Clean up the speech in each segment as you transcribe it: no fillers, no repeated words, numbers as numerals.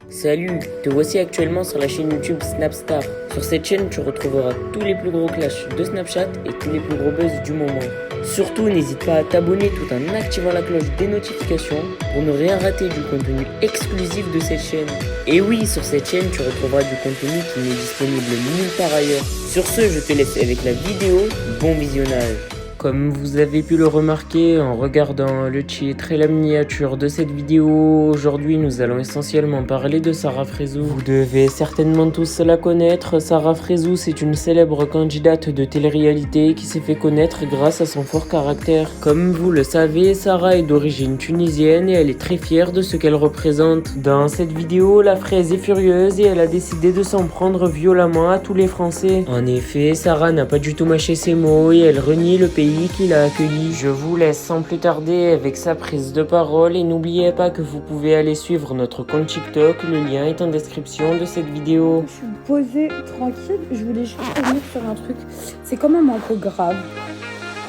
Salut, te voici actuellement sur la chaîne YouTube Snapstar. Sur cette chaîne, tu retrouveras tous les plus gros clashs de Snapchat et tous les plus gros buzz du moment. Surtout, n'hésite pas à t'abonner tout en activant la cloche des notifications pour ne rien rater du contenu exclusif de cette chaîne. Et oui, sur cette chaîne, tu retrouveras du contenu qui n'est disponible nulle part ailleurs. Sur ce, je te laisse avec la vidéo. Bon visionnage. Comme vous avez pu le remarquer en regardant le titre et la miniature de cette vidéo, aujourd'hui nous allons essentiellement parler de Sarah Frézou. Vous devez certainement tous la connaître. Sarah Frézou, c'est une célèbre candidate de télé-réalité qui s'est fait connaître grâce à son fort caractère. Comme vous le savez, Sarah est d'origine tunisienne et elle est très fière de ce qu'elle représente. Dans cette vidéo, la Fraise est furieuse et elle a décidé de s'en prendre violemment à tous les Français. En effet, Sarah n'a pas du tout mâché ses mots et elle renie le pays qui l'a accueilli. Je vous laisse sans plus tarder avec sa prise de parole et n'oubliez pas que vous pouvez aller suivre notre compte TikTok, le lien est en description de cette vidéo. Je suis posée tranquille, je voulais juste revenir sur un truc, c'est quand même un peu grave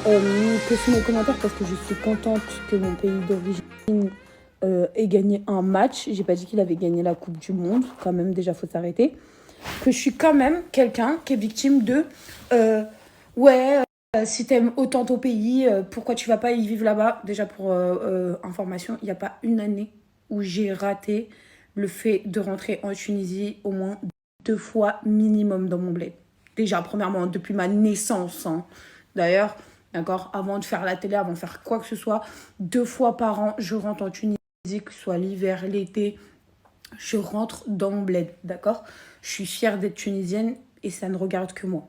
que sur mes commentaires parce que je suis contente que mon pays d'origine ait gagné un match. J'ai pas dit qu'il avait gagné la Coupe du Monde, quand même déjà faut s'arrêter. Que je suis quand même quelqu'un qui est victime de si t'aimes autant ton pays, pourquoi tu vas pas y vivre là-bas? Déjà pour information, il n'y a pas une année où j'ai raté le fait de rentrer en Tunisie au moins 2 fois minimum dans mon bled. Déjà, premièrement, depuis ma naissance. Hein. D'ailleurs, d'accord, avant de faire la télé, avant de faire quoi que ce soit, 2 fois par an, je rentre en Tunisie, que ce soit l'hiver, l'été, je rentre dans mon bled, d'accord? Je suis fière d'être tunisienne et ça ne regarde que moi.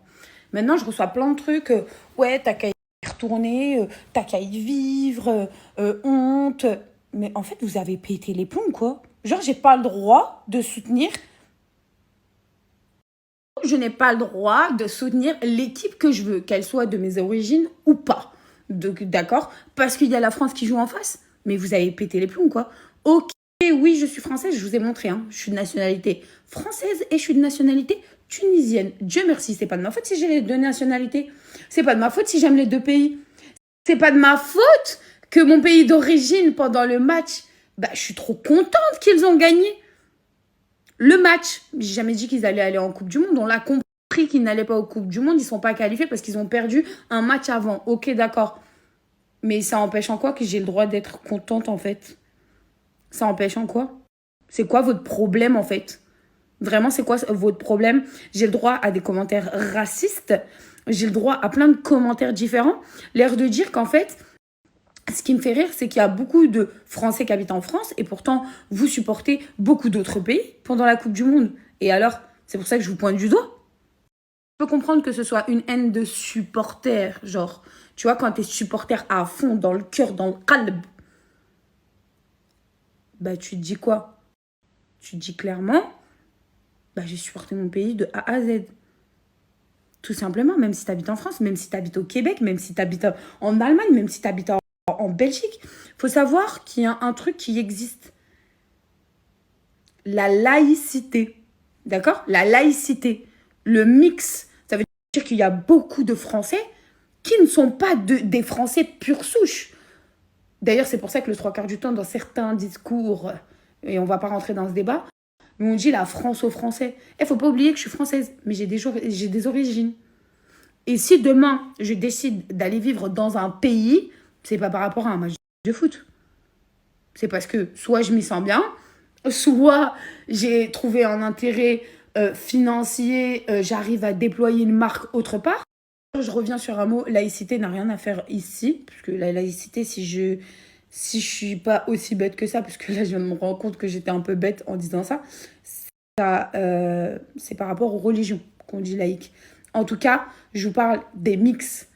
Maintenant, je reçois plein de trucs. Ouais, t'as qu'à y retourner, t'as qu'à y vivre, honte. Mais en fait, vous avez pété les plombs, quoi. Genre, j'ai pas le droit de soutenir. Je n'ai pas le droit de soutenir l'équipe que je veux, qu'elle soit de mes origines ou pas. D'accord? Parce qu'il y a la France qui joue en face. Mais vous avez pété les plombs, quoi. Ok, oui, je suis française, je vous ai montré. Hein. Je suis de nationalité française et je suis de nationalité tunisienne. Dieu merci, c'est pas de ma faute si j'ai les deux nationalités. C'est pas de ma faute si j'aime les deux pays. C'est pas de ma faute que mon pays d'origine, pendant le match, je suis trop contente qu'ils ont gagné. Le match, j'ai jamais dit qu'ils allaient aller en Coupe du Monde. On l'a compris qu'ils n'allaient pas en Coupe du Monde. Ils sont pas qualifiés parce qu'ils ont perdu un match avant. Ok, d'accord. Mais ça empêche en quoi que j'ai le droit d'être contente, en fait? Ça empêche en quoi? C'est quoi votre problème, en fait? Vraiment, c'est quoi votre problème? J'ai le droit à des commentaires racistes. J'ai le droit à plein de commentaires différents. L'air de dire qu'en fait, ce qui me fait rire, c'est qu'il y a beaucoup de Français qui habitent en France et pourtant, vous supportez beaucoup d'autres pays pendant la Coupe du Monde. Et alors, c'est pour ça que je vous pointe du doigt. Je peux comprendre que ce soit une haine de supporters. Genre, tu vois, quand t'es supporter à fond, dans le cœur, dans le qalb, tu te dis quoi? Tu te dis clairement... j'ai supporté mon pays de A à Z. Tout simplement, même si tu habites en France, même si tu habites au Québec, même si tu habites en Allemagne, même si tu habites en Belgique. Il faut savoir qu'il y a un truc qui existe. La laïcité. D'accord? La laïcité. Le mix. Ça veut dire qu'il y a beaucoup de Français qui ne sont pas des Français pure souche. D'ailleurs, c'est pour ça que le 3/4 du temps, dans certains discours, et on ne va pas rentrer dans ce débat, mais on dit la France aux Français. Il ne faut pas oublier que je suis française, mais j'ai des origines. Et si demain, je décide d'aller vivre dans un pays, c'est pas par rapport à un match de foot. C'est parce que soit je m'y sens bien, soit j'ai trouvé un intérêt financier, j'arrive à déployer une marque autre part. Je reviens sur un mot, laïcité n'a rien à faire ici, parce que la laïcité, si je suis pas aussi bête que ça, parce que là, je viens de me rendre compte que j'étais un peu bête en disant ça, c'est par rapport aux religions qu'on dit laïque. En tout cas, je vous parle des mix.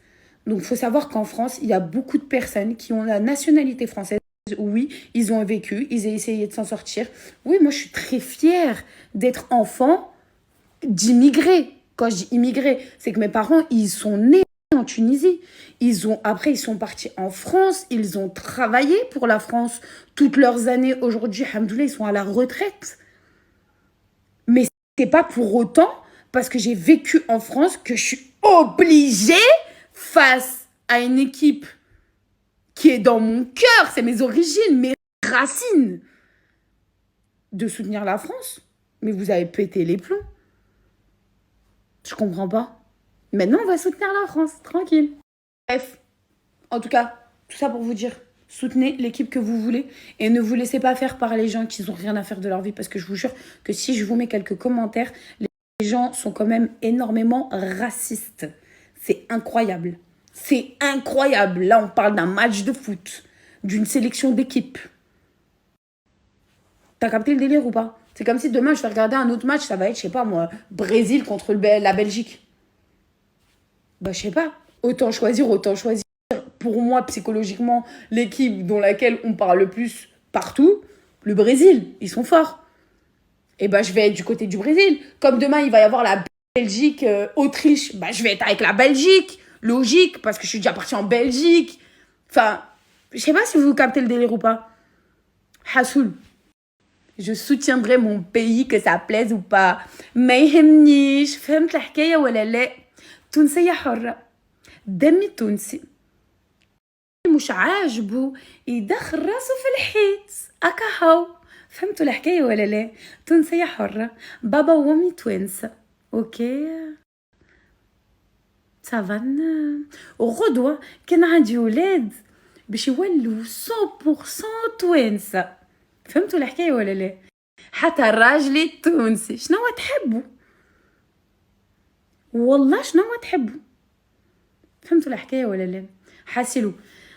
Donc, il faut savoir qu'en France, il y a beaucoup de personnes qui ont la nationalité française. Oui, ils ont vécu, ils ont essayé de s'en sortir. Oui, moi, je suis très fière d'être enfant d'immigrés. Quand je dis immigrés, c'est que mes parents, ils sont nés en Tunisie. Après, ils sont partis en France. Ils ont travaillé pour la France toutes leurs années. Aujourd'hui, alhamdoulilah, ils sont à la retraite. Mais c'est pas pour autant, parce que j'ai vécu en France, que je suis obligée, face à une équipe qui est dans mon cœur, c'est mes origines, mes racines, de soutenir la France. Mais vous avez pété les plombs. Je comprends pas. Maintenant, on va soutenir la France, tranquille. Bref, en tout cas, tout ça pour vous dire, soutenez l'équipe que vous voulez et ne vous laissez pas faire par les gens qui n'ont rien à faire de leur vie. Parce que je vous jure que si je vous mets quelques commentaires, les gens sont quand même énormément racistes. C'est incroyable. C'est incroyable. Là, on parle d'un match de foot, d'une sélection d'équipe. T'as capté le délire ou pas? C'est comme si demain, je vais regarder un autre match, ça va être, je sais pas moi, Brésil contre la Belgique. Bah, je sais pas. Autant choisir. Pour moi, psychologiquement, l'équipe dont laquelle on parle le plus partout, le Brésil. Ils sont forts. Et bah, je vais être du côté du Brésil. Comme demain, il va y avoir la Belgique, Autriche, bah, je vais être avec la Belgique. Logique, parce que je suis déjà partie en Belgique. Enfin, je sais pas si vous captez le délire ou pas. Hassoul. Je soutiendrai mon pays, que ça plaise ou pas. ما يهمنيش فهمت الحكاية ولا لا. تونسية حرة. دمي تونسي. مش عاجبه يدخل راسه في الحيط. أكهو. فهمتوا الحكاية ولا لا؟ تونسية حرة. بابا وامي توانسة. اوكي. سافانا. وغدوة كان عندي ولاد باش يولوا 100% توانسة. فهمتوا الحكاية ولا لا؟ حتى الراجل التونسي شنو تحبوا؟ والله شنو تحبوا؟ فهمتوا الحكاية ولا لا؟ حاسلوا.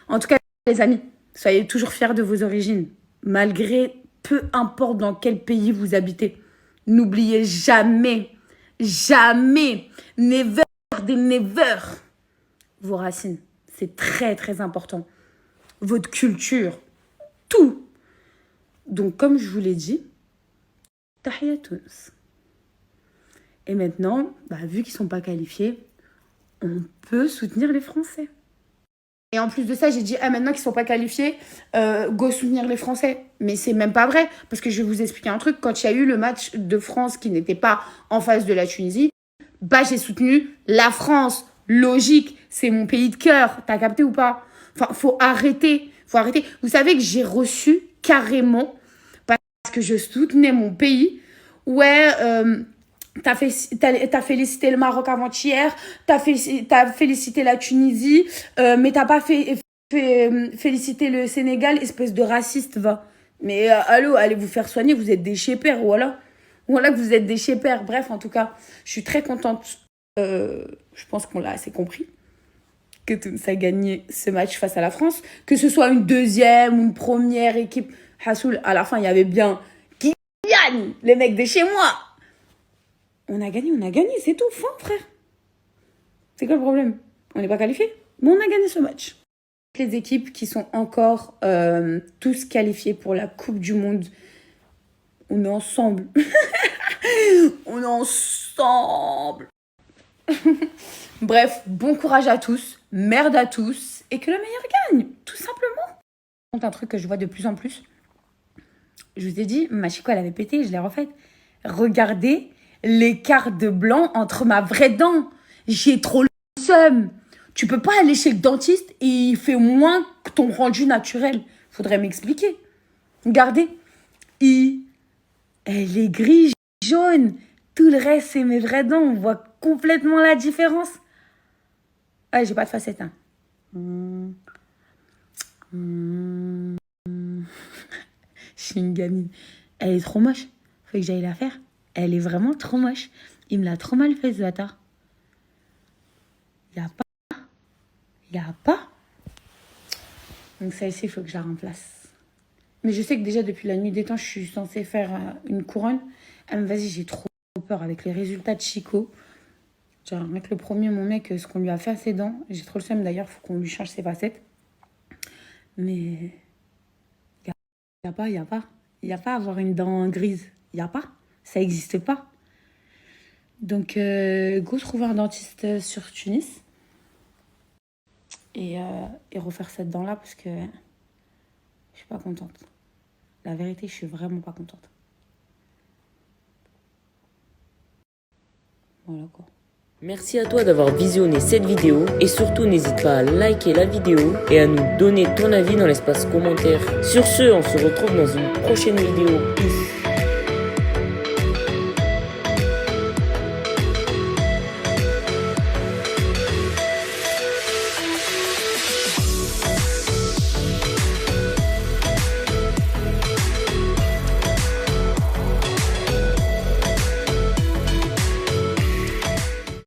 En tout cas, les amis, soyez toujours fiers de vos origines, malgré peu importe dans quel pays vous habitez. N'oubliez jamais, never des never, vos racines. C'est très très important. Votre culture, tout. Donc, comme je vous l'ai dit, Tahia Tunis. Et maintenant, vu qu'ils ne sont pas qualifiés, on peut soutenir les Français. Et en plus de ça, j'ai dit, maintenant qu'ils ne sont pas qualifiés, go soutenir les Français. Mais c'est même pas vrai, parce que je vais vous expliquer un truc. Quand il y a eu le match de France qui n'était pas en face de la Tunisie, j'ai soutenu la France. Logique, c'est mon pays de cœur. T'as capté ou pas? Enfin, faut arrêter. Vous savez que j'ai reçu carrément, parce que je soutenais mon pays, ouais, t'as félicité le Maroc avant-hier, t'as félicité la Tunisie, mais t'as pas félicité le Sénégal, espèce de raciste, va. Mais allô, allez vous faire soigner, vous êtes des chépères, voilà. Voilà que vous êtes des chépères. Bref, en tout cas, je suis très contente. Je pense qu'on l'a assez compris. Que Tunis a gagné ce match face à la France. Que ce soit une deuxième ou une première équipe. Hassoul, à la fin, il y avait bien qui gagne, les mecs de chez moi. On a gagné, c'est tout, fin, frère. C'est quoi le problème? On n'est pas qualifiés, mais on a gagné ce match. Les équipes qui sont encore tous qualifiées pour la Coupe du Monde, on est ensemble. On est ensemble. Bref, bon courage à tous, merde à tous, et que le meilleur gagne, tout simplement. Un truc que je vois de plus en plus. Je vous ai dit, ma chico, elle avait pété, je l'ai refaite. Regardez l'écart de blanc entre ma vraie dent. J'ai trop le seum. Tu peux pas aller chez le dentiste et il fait moins que ton rendu naturel. Faudrait m'expliquer. Regardez. Elle est grise, jaune. Tout le reste, c'est mes vraies dents. On voit complètement la différence. Ah, j'ai pas de facettes. Hein. Je suis une gamine. Elle est trop moche. Faut que j'aille la faire. Elle est vraiment trop moche. Il me l'a trop mal fait, ce bâtard. Y'a pas. Donc celle-ci, il faut que je la remplace. Mais je sais que déjà, depuis la nuit des temps, je suis censée faire une couronne. Elle me vas-y, j'ai trop peur avec les résultats de Chico. Genre, avec le premier, mon mec, ce qu'on lui a fait à ses dents. J'ai trop le seum d'ailleurs, faut qu'on lui change ses facettes. Mais y a pas avoir une dent grise. Y a pas. Ça existe pas. Donc, go trouver un dentiste sur Tunis. Et refaire cette dent-là parce que je suis pas contente. La vérité, je suis vraiment pas contente. Voilà quoi. Merci à toi d'avoir visionné cette vidéo et surtout n'hésite pas à liker la vidéo et à nous donner ton avis dans l'espace commentaire. Sur ce, on se retrouve dans une prochaine vidéo. Peace.